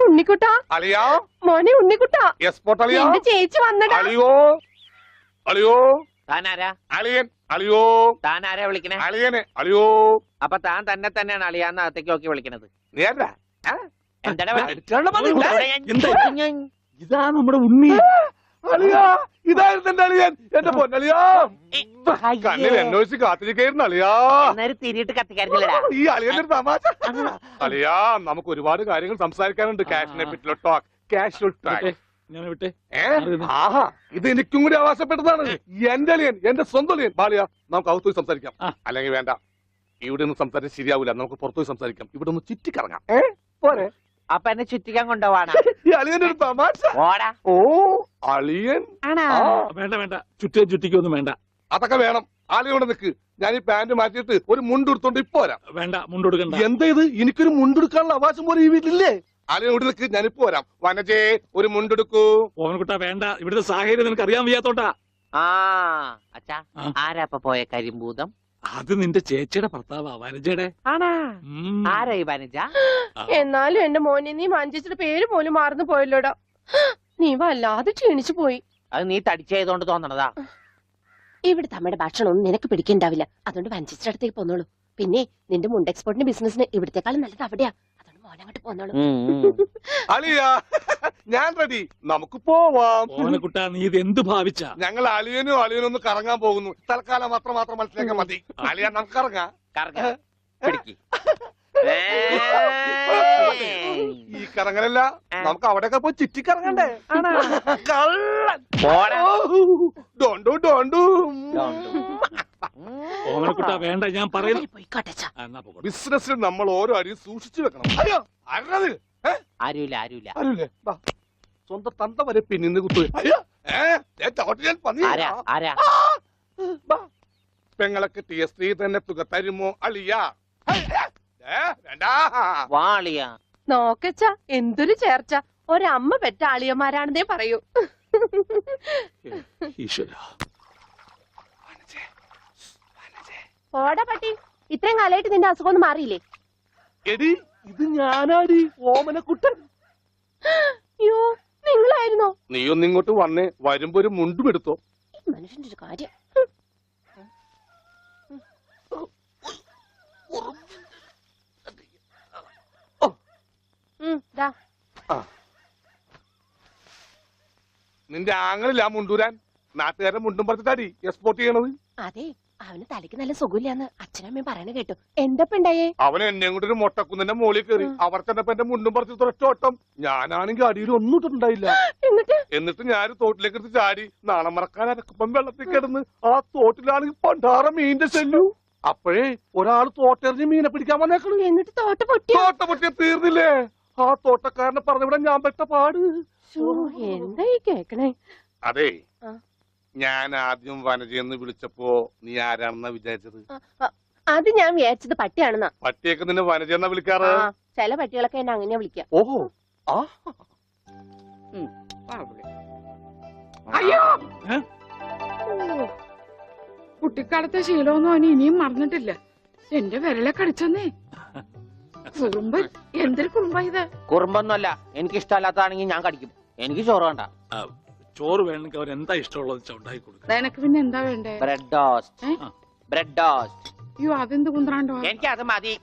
ഉണ്ണിക്കുട്ടാ അളിയാ മോനെ ഉണ്ണിക്കുട്ടാ എസ്പോർട്ട് അളിയാ എന്റെ ചേച്ചി വന്നടാ. അളിയോ അളിയോ താനാരാ? അളിയൻ അളിയോ താനാരാ വിളിക്കണേ? അളിയനെ അളിയോ. അപ്പൊ താൻ തന്നെ തന്നെയാണ് അളിയാന്ന് അകത്തേക്ക് നോക്കി വിളിക്കണത്. നേരാ എന്താ ഇതാ നമ്മുടെ ഉണ്ണി. അളിയാ ഇതായിരുന്നു എന്റെ അളിയൻ, എന്റെ പൊന്നളിയാ. കണ്ണിൽ എന്നോച്ച് കാത്തിരിക്കായിരുന്നു അളിയാ. തിരിയിട്ട് കത്തിക്കാരില്ലടാ. ഈ അളിയന്റെ ഒരു തമാശ. അളിയാ നമുക്ക് ഒരുപാട് കാര്യങ്ങൾ സംസാരിക്കാനുണ്ട്. കാഷിനെ പറ്റിയുള്ള ടോക്ക്, കാഷ്വൽ ടോക്ക്. ആഹാ ഇത് എനിക്കും കൂടി അവകാശപ്പെട്ടതാണ്. എന്റെ അളിയൻ, എന്റെ സ്വന്തം അളിയൻ. ബാലിയ നമുക്ക് അകത്ത് പോയി സംസാരിക്കാം. അല്ലെങ്കിൽ വേണ്ട, ഇവിടെ നിന്ന് സംസാരിച്ചാൽ ശരിയാവില്ല. നമുക്ക് പുറത്തുപോയി സംസാരിക്കാം. ഇവിടെ ഒന്ന് ചുറ്റിക്കറങ്ങാം. പോരെ? അപ്പൊ എന്നെ ചുറ്റിക്കാൻ കൊണ്ടുപോവാണ്. ഈ അളിയന്റെ ഒരു തമാശ. ഓ അളിയൻ. വേണ്ട വേണ്ട, ചുറ്റിക്കൊന്നും വേണ്ട. അതൊക്കെ വേണം. ആളിയോടെ നിക്ക്. ഞാൻ ഈ പാന്റ് മാറ്റിയിട്ട് ഒരു മുണ്ടെടുത്തോണ്ട് ഇപ്പൊ വരാം. വേണ്ട, മുണ്ടെടുക്കണ്ട. എന്താ ഇത്? എനിക്കൊരു മുണ്ടെടുക്കാനുള്ള അവകാശം പോലെ ഈ വീട്ടിലില്ലേ? ആളിയോട് നിക്ക്, ഞാനിപ്പോ വരാം. വനജേ ഒരു മുണ്ടെടുക്കൂ. ഓവൻകുട്ടാ വേണ്ട, ഇവിടുത്തെ സാഹചര്യം നിനക്ക് അറിയാൻ വയ്യാത്തോട്ടാ. അച്ഛാ ആരാ ഇപ്പൊ പോയ കരിമ്പൂതം? അത് നിന്റെ ചേച്ചിയുടെ ഭർത്താവാ, വനജയുടെ. ആരാ ഈ വനജ? എന്നാലും എന്റെ മോനെ നീ മഞ്ചേച്ചിയുടെ പേര് പോലും മറന്നു പോയല്ലോടാ. നീ വല്ലാതെ ക്ഷീണിച്ചു പോയി. അത് നീ തടിച്ചതുകൊണ്ട് തോന്നണതാ. ഇവിടുത്തെ അമ്മയുടെ ഭക്ഷണം ഒന്നും നിനക്ക് പിടിക്കണ്ടാവില്ല. അതുകൊണ്ട് വഞ്ചിച്ചിന്റെ അടുത്തേക്ക് പോന്നോളൂ. പിന്നെ നിന്റെ മുണ്ട് എക്സ്പോർട്ടിന്റെ ബിസിനസിന് ഇവിടത്തെക്കാളും നല്ലത് അവിടെയാ. അതുകൊണ്ട് മോനങ്ങോട്ട് പോന്നോളൂ. അളിയാ ഞാൻ റെഡി, നമുക്ക് പോവാം. ഓവൻകുട്ടാ നീ ഇത് എന്ത് ഭാവിച്ചാ? ഞങ്ങൾ അളിയനും ഒന്ന് കറങ്ങാൻ പോകുന്നു. തൽക്കാലം മാത്രം മനസ്സിലാക്കാൻ മതി. അളിയാ നമുക്ക് ഇറങ്ങാം. ഈ കറങ്ങലല്ല, നമുക്ക് അവിടെയൊക്കെ പോയി ചുറ്റിക്കറങ്ങണ്ടേ? ഓവൻകുട്ടാ വേണ്ട, ഞാൻ പറയുന്നു. ബിസിനസ്സിൽ നമ്മൾ ഓരോ അടിയും സൂക്ഷിച്ചു വെക്കണം. അയ്യോ ആരുമില്ല. സ്വന്തം തന്ത വരെ പിന്നിന്ന് കുത്തു. പെങ്ങളൊക്കെ ടി സ്ത്രീ തന്നെ തുക തരുമോ അളിയാ? നോക്കച്ച എന്തൊരു ചേർച്ച. ഒരമ്മ പെറ്റ ആളിയന്മാരാണെന്നേ പറയൂ. ഓടാ പട്ടി, ഇത്രയും കാലമായിട്ട് നിന്റെ അസുഖം ഒന്നും മാറിയില്ലേ? എടി ഇത് ഞാനാടി, ഓമനക്കുട്ടൻ. അയ്യോ നിങ്ങളായിരുന്നോ? നീ ഒന്നിങ്ങോട്ട് വന്നേ, വരുമ്പോ ഒരു മുണ്ടും എടുത്തോ. മനുഷ്യന്റെ ഒരു കാര്യം. നിന്റെ ആങ്ങളില്ല മുണ്ടൂരാൻ. നാട്ടുകാരെ മുണ്ടും പറഞ്ഞിട്ടാടി എക്സ്പോർട്ട് ചെയ്യണത്. അതെ, അവന് തലയ്ക്ക് നല്ല സുഖമില്ലാന്ന് അച്ഛനമ്മയും പറയണ കേട്ടു. എന്തപ്പണ്ടായേ? അവന് എന്നെ കൊണ്ട് ഒരു മൊട്ടക്കുന്നിന്റെ മോളിൽ കയറി. അവർ ചെന്നപ്പോ എന്റെ മുണ്ടും പറിച്ച് ഒറ്റോട്ടം. ഞാനാണെങ്കിൽ അടിയിൽ ഒന്നും ഇട്ടിട്ടുണ്ടായില്ല. എന്നിട്ട് ഞാൻ തോട്ടിലേക്ക് എടുത്ത് ചാടി. നാണം മറക്കാൻ അരക്കപ്പം വെള്ളത്തിൽ കിടന്ന് ആ തോട്ടിലാണെങ്കിൽ പണ്ടാറ മീനിന്റെ ചെല്ലു. അപ്പോഴേ ഒരാൾ തോട്ടെറിഞ്ഞ് മീനെ പിടിക്കാൻ വന്നേക്കണു. എന്നിട്ട് തോട്ട പൊട്ടിയ തീർന്നില്ലേ? ആ തോട്ടക്കാരനെ പറഞ്ഞവിടെ ഞാൻ പെട്ട പാട്. എന്തായി കേക്കണേ? അതെ, ഞാൻ ആദ്യം വനജയെന്ന് വിളിച്ചപ്പോ നീ ആരാണെന്നാ വിചാരിച്ചത്? അത് ഞാൻ വിചാരിച്ചത് പട്ടിയാണെന്നാ. പട്ടിയൊക്കെ നിന്നെ വനജയെന്നാ വിളിക്കാറ്? ചില പട്ടികളൊക്കെ എന്നെ അങ്ങനെയാ വിളിക്കാം. ഓഹോ. അയ്യോ, കുട്ടിക്കാലത്തെ ശീലമൊന്നും അവന് ഇനിയും മറന്നിട്ടില്ല. എന്റെ വിരലെ കടിച്ചെന്നേ. കുറുമ്പ്, എന്തൊരു കുറുമ്പാ ഇത്? കുറുമ്പൊന്നുമല്ല, എനിക്ക് ഇഷ്ടമല്ലാത്തതാണെങ്കിൽ ഞാൻ കടിക്കും. എനിക്ക് ചോറ് വേണ്ട. ചോറ് വേണമെങ്കിൽ അവർ എന്താ ഇഷ്ടമുള്ളത് ഉണ്ടാക്കി കൊടുക്കും. നിനക്ക് പിന്നെ എന്താ വേണ്ടേ? Bread toast. അയ്യോ അതെന്ത് കുന്ത്രാണ്ടോ? എനിക്ക് അത് മതി.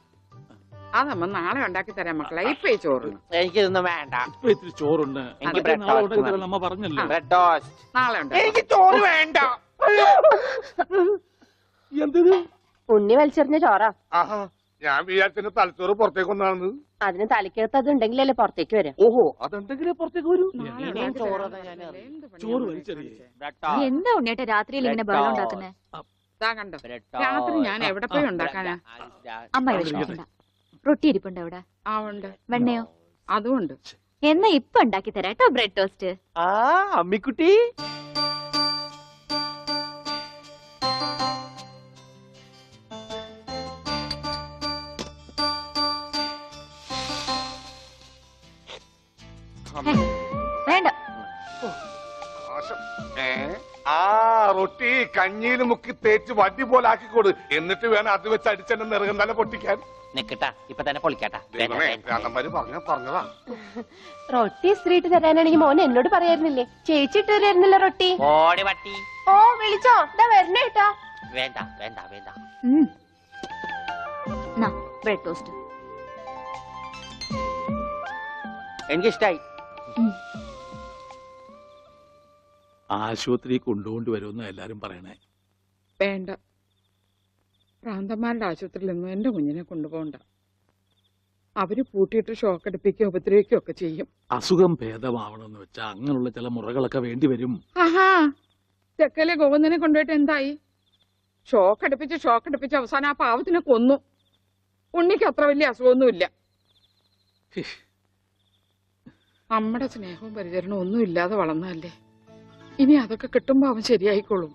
അതമ്മ നാളെ ഉണ്ടാക്കി തരാം മക്കളെ. ഇപ്പൊ ഈ ചോറ് എനിക്കിതൊന്നും വേണ്ട. ഇപ്പൊ ഇത്തിരി ചോറുണ്ട്. എനിക്ക് ബ്രെഡ് ടോസ്റ്റ്. നമ്മ പറഞ്ഞല്ലോ ബ്രെഡ് ടോസ്റ്റ് നാളെ ഉണ്ടാക്കി. എനിക്ക് ചോറ് വേണ്ട. എന്തിന്? ഉണ്ണി വലിച്ചെറിഞ്ഞ ചോറാ. ഞാൻ വിചാരിച്ചെന്റെ തലച്ചോറ് പുറത്തേക്ക് ഒന്നാണ്. അതിന് തലയ്ക്കകത്ത് അത് ഉണ്ടെങ്കിലല്ലേ പുറത്തേക്ക് വരാം. ഓഹോ, അതുണ്ടെങ്കിലേ പുറത്തേക്ക് വരൂ. ചോറ് വലിച്ചെറിയേ. എന്താ ഉണ്ണിയേട്ടാ രാത്രിയിൽ ഇങ്ങനെ ബഹളം ഉണ്ടാക്കുന്നേ? കണ്ടോ, രാത്രി ഞാൻ എവിടെ പോയി ഉണ്ടാക്കാനാ? അമ്മ വിഷമിക്കണ്ട. റൊട്ടി ഇരിപ്പുണ്ട് അവിടെ. ആ ഉണ്ട്. വെണ്ണയോ? അതും ഉണ്ട്. എന്നാ ഇപ്പൊ ഉണ്ടാക്കി തരാം കേട്ടോ ബ്രെഡ് ടോസ്റ്റ്. അമ്മിക്കുട്ടി, വേണ്ട. ആ റൊട്ടി കഞ്ഞിയിൽ മുക്കി തേച്ച് വടി പോലെ ആക്കിക്കൊടു. എന്നിട്ട് വേണം അത് വെച്ച് അടിച്ചെന്നെ നിറകം തന്നെ പൊട്ടിക്കാൻ. നിക്കട്ടാ ഇപ്പൊ തന്നെ പൊളിക്കാട്ടാ. ദൈവമേ, ഭ്രാന്തന്മാര് പറഞ്ഞതാ. റൊട്ടി സ്ത്രീട്ട് തരാനാണെങ്കിൽ മോൻ എന്നോട് പറയായിരുന്നില്ലേ? ചേച്ചി ഇട്ട് തരായിരുന്നില്ല റൊട്ടി. ഓടി പട്ടി. ഓ വിളിച്ചോ, ഇതാ വരണേട്ടാ. വേണ്ട വേണ്ട വേണ്ട. Bread toast. എനിക്കിഷ്ടായി. ആശുപത്രി കൊണ്ടുകൊണ്ട് വരുമെന്ന് എല്ലാരും പറയണേ. വേണ്ട, ഭ്രാന്തന്മാരുടെ ആശുപത്രിയിലൊന്നും എന്റെ കുഞ്ഞിനെ കൊണ്ടുപോകണ്ട. അവര് പൂട്ടിയിട്ട് ഷോക്ക് അടിപ്പിക്കുകയോ ഉപദ്രവിക്കുകയോ ഒക്കെ ചെയ്യും. അസുഖം ഭേദമാവണമെന്ന് വെച്ചാൽ അങ്ങനെയുള്ള ചില മുറകളൊക്കെ വേണ്ടി വരും. ആഹാ, തെക്കലെ ഗോവിന്ദനെ കൊണ്ടുപോയിട്ട് എന്തായി? ഷോക്ക് അടുപ്പിച്ച് അവസാനം ആ പാവത്തിനെ കൊന്നു. ഉണ്ണിക്ക് അത്ര വലിയ അസുഖമൊന്നുമില്ല. നമ്മുടെ സ്നേഹവും പരിചരണവും ഒന്നും ഇല്ലാതെ വളർന്നതല്ലേ. ഇനി അതൊക്കെ കിട്ടുമ്പോ അവൻ ശരിയായിക്കോളും.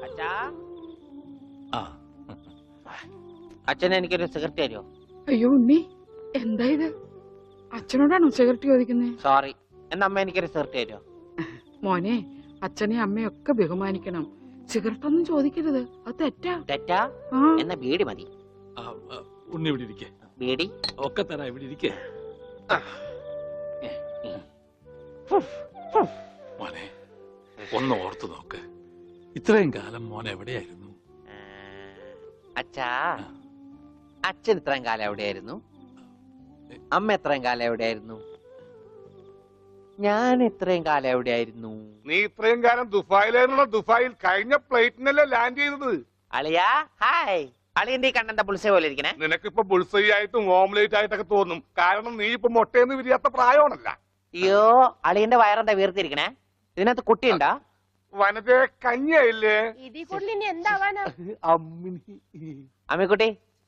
അച്ഛാ, ആ അച്ഛൻ എനിക്കൊരു സിഗരറ്റ് തരുമോ? അയ്യോ ഉണ്ണി, എന്താ ഇത്? അച്ഛനോടാണോ സിഗരറ്റ് ചോദിക്കുന്നേ? സോറി. എന്നാ അമ്മ എനിക്കൊരു സിഗരറ്റ് തരുമോ? മോനെ, അച്ഛനെയും അമ്മയും ഒക്കെ ബഹുമാനിക്കണം. സിഗരറ്റ് ഒന്നും ചോദിക്കരുത്, അത് തെറ്റാ. തെറ്റാ? ആ, എന്നാ ബീഡി മതി. ആ, ഉണ്ണി ഇവിടെ ഇരിക്കേ. ബീഡി ഒക്കെ തരാ, ഇവിടെ ഇരിക്കേ. മോനെ ഒന്ന് ഓർത്തു നോക്ക്, ഇത്രയും കാലം മോൻ എവിടെയായിരുന്നു? അച്ഛാ, അച്ഛൻ ഇത്രയും കാലം എവിടെയായിരുന്നു? അമ്മ എത്രയും കാലം എവിടെയായിരുന്നു? ഞാൻ ഇത്രയും കാലം എവിടെയായിരുന്നു? നീ ഇത്രയും കാലം ദുബായിലായിരുന്നുള്ള. ദുബായിൽ കഴിഞ്ഞ ഫ്ലൈറ്റിനല്ലേ ലാൻഡ് ചെയ്തത്. അളിയാ ഹായ്. അളിയന്റെ ഈ കണ്ണെന്താ പുളിസ പോലെ ഇരിക്കണേ? നിനക്കിപ്പോ ബുൾസൈ ആയിട്ടും ഓംലേറ്റ് ആയിട്ടൊക്കെ തോന്നും. കാരണം നീ ഇപ്പൊ മുട്ടയെന്ന് വിരിയാത്ത പ്രായമാണല്ല. അയ്യോ, അളിയന്റെ വയറെന്താ വീർത്തിരിക്കണേ? ഇതിനകത്ത് കുട്ടിയുണ്ടാ? വനത്തെ കഞ്ഞിയായില്ലേ? ഇതിൽ കൂടുതൽ ഇനി എന്താവാനാ? അമ്മിക്കുട്ടി,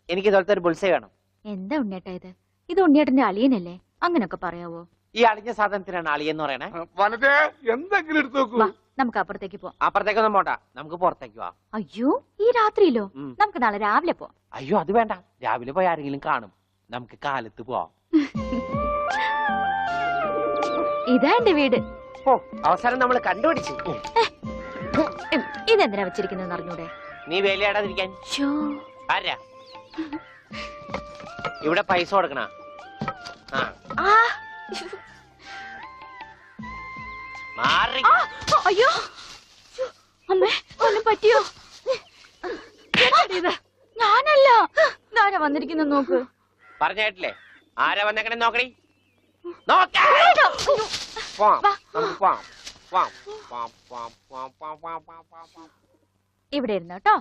എനിക്ക് ഇതുപോലത്തെ ഒരു ബുൾസൈ വേണം. എന്താ ഉണ്ണിയേട്ടാ ഇത്? ഇത് ഉണ്ണിയേട്ടന്റെ അളിയനല്ലേ? അങ്ങനൊക്കെ പറയാവോ? ഈ അളിഞ്ഞ സാധനത്തിനാണ് അളിയെന്ന് പറയണേ. വനത്തെ എന്തെങ്കിലും എടുത്തു നോക്കൂ. വാ, നമുക്ക് അപ്പുറത്തേക്ക് പോവാം. അപ്പുറത്തേക്കൊന്നും പോണ്ട, നമുക്ക് പുറത്തേക്ക് പോവാം. അയ്യോ, ഈ രാത്രിയിലോ? ഉം. നമുക്ക് നാളെ രാവിലെ പോവാം. അയ്യോ, അത് വേണ്ട. രാവിലെ പോയി ആരെങ്കിലും കാണും. നമുക്ക് കാലത്ത് പോവാം. ഇതാ എന്റെ വീട്. ഓ, അവസാനം നമ്മൾ കണ്ടുപിടിച്ചു. ഇതെന്തിനാ വെച്ചിരിക്കുന്നത് അറിഞ്ഞൂടെ? നീ വേലയാടാതിരിക്കാൻ. ശ്ശോ. ആരാ ഇവിടെ പൈസ കൊടുക്കണ? ആ, മാറി. ആ, അയ്യോ, ശ്ശോ, അമ്മേ, ഒന്നും പറ്റിയോ? എന്താടി ഇത്? ഞാനല്ല. ഇതാരാ വന്നിരിക്കുന്ന നോക്ക്. പറഞ്ഞ കേട്ടില്ലേ? ആരാ വന്നേക്കണേ നോക്കണി. നോക്കാം. വാ. ഇവിടെ ഇരുന്നു കേട്ടോ.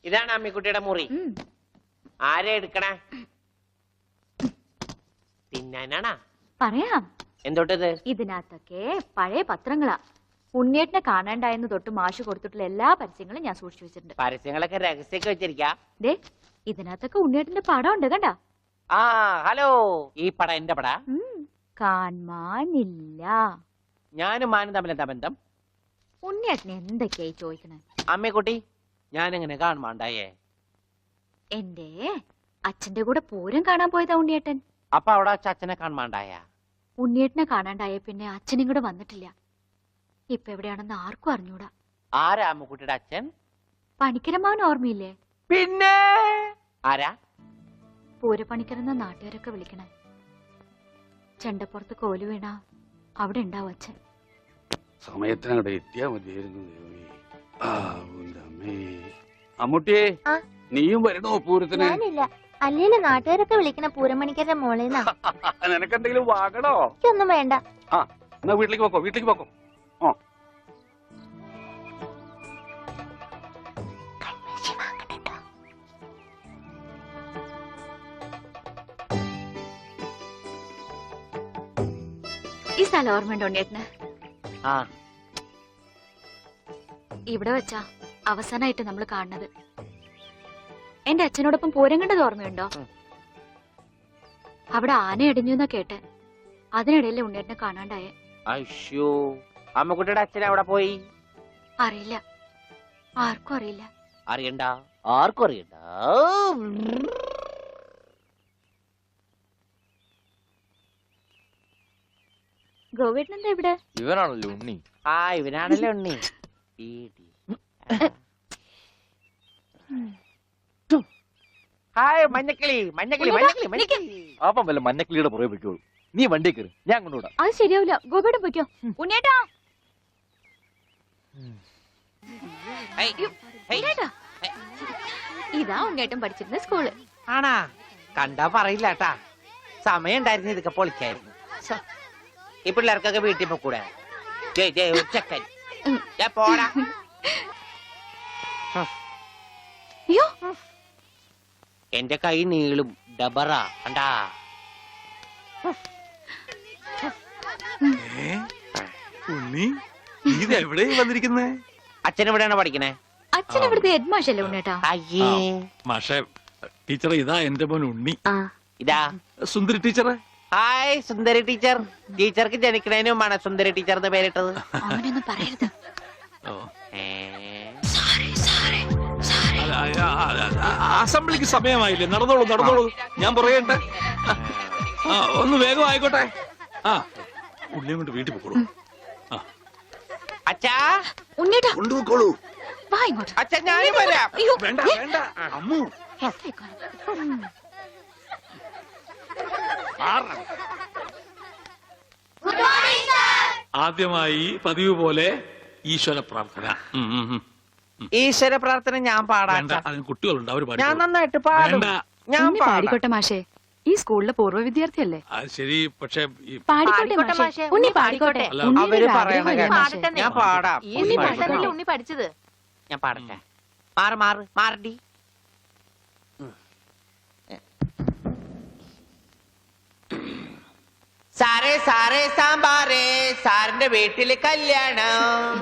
ഇതാണ് അമ്മിക്കുട്ടിയുടെ മുറി. ആരെ എടുക്കണേ? തിന്നാനാണാ? പറയാം. എന്തോട്ടത്? ഇതിനകത്തൊക്കെ പഴയ പത്രങ്ങളാ. ഉണ്ണിയേട്ടനെ കാണാണ്ടായെന്ന് തൊട്ട് മാഷ് കൊടുത്തിട്ടുള്ള എല്ലാ പരസ്യങ്ങളും ഞാൻ സൂക്ഷിച്ചു വെച്ചിട്ടുണ്ട്. പരസ്യങ്ങളൊക്കെ രഹസ്യൊക്കെ വെച്ചിരിക്കാ. ദേ, ഇതിനകത്തൊക്കെ ഉണ്ണിയേട്ടന്റെ പടം ഉണ്ട് കണ്ടാ. ആ ഹലോ, ഈ പട എന്റെ പട. കാണാനില്ല. ഞാനും മാനും തമ്മിൽ എന്താ ബന്ധം? ഉണ്ണിയേട്ടനെ എന്തൊക്കെയായി ചോദിക്കണേ? അമ്മക്കുട്ടി, ഞാനെങ്ങനെ കാണുമാണ്ടായേ? എന്റെ അച്ഛന്റെ കൂടെ പൂരം കാണാൻ പോയതാ ഉണ്ണിയേട്ടൻ. അപ്പൊ അവിടെ വെച്ച് അച്ഛനെ കാണുമാണ്ടായ? ഉണ്ണിയേട്ടനെ കാണാണ്ടായ പിന്നെ അച്ഛനും കൂടെ വന്നിട്ടില്ല. ഇപ്പൊ എവിടെയാണെന്ന് ആർക്കും അറിഞ്ഞൂടാ. ആരാ അമ്മക്കുട്ടിയുടെ അച്ഛൻ? പണിക്കരമാവൻ ഓർമ്മയില്ലേ? പിന്നെ ആരാ? പൂരപ്പണിക്കരെന്ന നാട്ടുകാരൊക്കെ വിളിക്കണേ. ചെണ്ടപ്പുറത്ത് കോലു വീണ അവിടെ ഉണ്ടാവും അച്ഛൻ. സമയത്തിനവിടെ എത്തിയാ മതിയായിരുന്നു. അമ്മൂട്ടിയെ, നീയും വരണോ പൂരത്തിന്? ഞാനില്ല. അല്ലേല് നാട്ടുകാരൊക്കെ വിളിക്കണ പൂരമണിക്കരുടെ മോളേന്നാ. നിനക്കെന്തെങ്കിലും വാങ്ങണോ? എനിക്കൊന്നും വേണ്ട. എന്നാ വീട്ടിലേക്ക് പോക്കോ, വീട്ടിലേക്ക് പോക്കോ. ഈ സ്ഥലം ഓർമ്മയുണ്ടോ ഉണ്ണിയേട്ടന്? ആ, ഇവിടെ വെച്ചാ അവസാനമായിട്ട് നമ്മൾ കാണുന്നത്. എന്റെ അച്ഛനോടൊപ്പം പൂരം കണ്ടത് ഓർമ്മയുണ്ടോ? അവിടെ ആന ഇടിഞ്ഞു എന്നാ കേട്ടെ. അതിനിടയിലെ ഉണ്ണിയേട്ടനെ കാണാണ്ടായേ. അയ്യോ, അമ്മക്കുട്ടിയുടെ അച്ഛൻ എവിടെ പോയി? അറിയില്ല, ആർക്കും അറിയില്ല. അറിയണ്ട, ആർക്കും അറിയണ്ട. ഗോവേട്ടൻ എന്താ ഇവിടെ? ഇവനാണല്ലോ ഉണ്ണി. ആ ഇവനാണല്ലോ ഉണ്ണി. ഹായ് മഞ്ഞക്കിളി മഞ്ഞക്കിളി മഞ്ഞക്കിളി മഞ്ഞക്കിളി. അപ്പം വല്ല മഞ്ഞക്കിളിയുടെ പുറകെ വെക്കോളൂ. നീ വണ്ടി കയറി, ഞാൻ കൊണ്ടുവിടാം. അത് ശരിയാവില്ല. ഗോപേട്ടൻ പൊയ്ക്കോ. ഉണ്ണേട്ടാ ഉണ്ണേട്ടാ. ഇതാ ഉണ്ണേട്ടൻ പഠിച്ചിരുന്ന സ്കൂള്. ആണാ? കണ്ടാ പറയില്ല കേട്ടാ. സമയം ഉണ്ടായിരുന്നു ഇതൊക്കെ പൊളിക്കായിരുന്നു. ഈ പിള്ളേർക്കൊക്കെ വീട്ടിൽ പോക്കൂടെ? ചെക്കൻ പോടാ. അയ്യോ എന്റെ കൈ നീളും ഡബറ കണ്ടാ. ഉണ്ണി ഇത് എവിടെ വന്നിരിക്കുന്നേ? അച്ഛൻ എവിടെയാണ് പഠിക്കണേ? അച്ഛൻ ഇവിടുത്തെ ഹെഡ് മാഷല്ലേ ഉണ്ണേട്ടാ? അയ്യേ മാഷെ ടീച്ചറെ, ഇതാ എന്റെ മോൻ ഉണ്ണി. ഇതാ സുന്ദരി ടീച്ചറെ. ഹായ് സുന്ദരി ടീച്ചർ. ടീച്ചർക്ക് ജനിക്കണേന് മുമ്പാണ് സുന്ദരി ടീച്ചർ എന്ന് പേരിട്ടത്. അവനൊന്നും പറയരുത്. ഓ. ഏ? അസംബ്ലിക്ക് സമയമായില്ലേ? നടന്നോളൂ നടന്നോളൂ, ഞാൻ പറയട്ടെ. ഒന്ന് വേഗം ആയിക്കോട്ടെ. ആ ഉള്ളിയും കൊണ്ട് വീട്ടിൽ പോക്കോളൂ. അച്ഛാ ഉണ്ണേട്ടാ കൊണ്ടുപോക്കോളൂ. വാ ഇങ്ങോട്ട്. അച്ഛാ ഞാനും വരാം. അയ്യോ വേണ്ട വേണ്ട അമ്മു. ആദ്യമായി പതിവ് പോലെ ഈശ്വര പ്രാർത്ഥന. ഈശ്വര പ്രാർത്ഥന ഞാൻ പാടാം. വേണ്ട, അതിന് കുട്ടികളുണ്ട്, അവര് ഞാൻ പാടിക്കോളും. നന്നായിട്ട് പാടും. വേണ്ട. ഞാൻ പാടാം. പാടിക്കോട്ടെ മാഷേ, ഈ സ്കൂളിലെ പൂർവ്വ വിദ്യാർത്ഥിയല്ലേ? അത് ശരി, പക്ഷെ പാടിക്കോട്ടെ മാഷേ. ഉണ്ണി പാടിക്കോട്ടെ. അല്ല, അവര് പറയണ കേട്ടോ. പാടട്ടെ. ഞാൻ പാടാം. ഉണ്ണി പാടുന്നതല്ലേ ഉണ്ണി പഠിച്ചത്. ഞാൻ പാടട്ടെ. മാറ് മാറ് മാറടി. സാറേ സാറേ സാമ്പാറേ സാറിന്റെ വീട്ടില് കല്യാണം.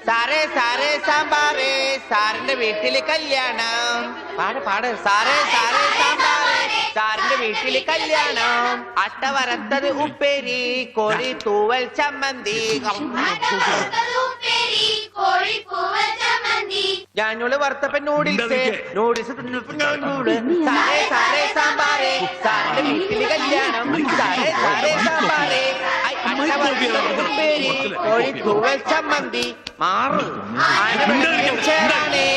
സാറേ സാറേ സാമ്പാറേ സാറിന്റെ വീട്ടില് കല്യാണം. പാട് പാട്. സാറേ സാറേ സാമ്പാറേ സാറിന്റെ വീട്ടില് കല്യാണം. അട്ട വറുത്തത് ഉപ്പേരി കോഴി തൂവൽ ചമ്മന്തി. ഞാനോള് വറുത്തപ്പൻ നൂഡിൽസ് നൂഡിൽസ്. സാറേ സാറേ സാമ്പാറേ സാറിന്റെ വീട്ടില് കല്യാണം. സാറേ സാറേ സാമ്പാറേ അട്ട വറുത്തത് ഉപ്പേരി കോഴി തൂവൽ ചമ്മന്തി. മാറ് ചേരാണേ.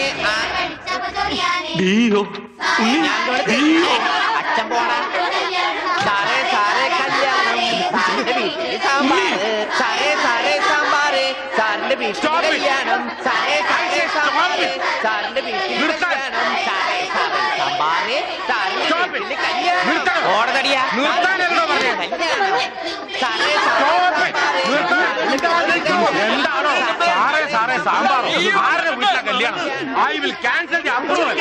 അച്ഛൻ പോടാ. സാറേ സാറേ കല്യാണം സാറിന്റെ വീട്ടില് സാമ്പാറ്. സാറേ സാറേ സാമ്പാറ് സാറിന്റെ വീട്ടില് കല്യാണം. സാറേ സാറേ സാമ്പാറ് സാറിന്റെ വീട്ടില് കല്യാണം. സാറേ സാറേ സാമ്പാറ് സാറിന്റെ വീട്ടില് കല്യാണം. ഓടതടിയാ കല്യാണം. സാറേ എന്താണോ സാറേ സാറേ സാമ്പാർ ആരുടെ വീട്ടിലെ കല്യാണം? I will cancel the approval.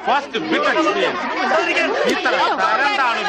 First bit experience. ഇത്ര തരണ്ടാണ്.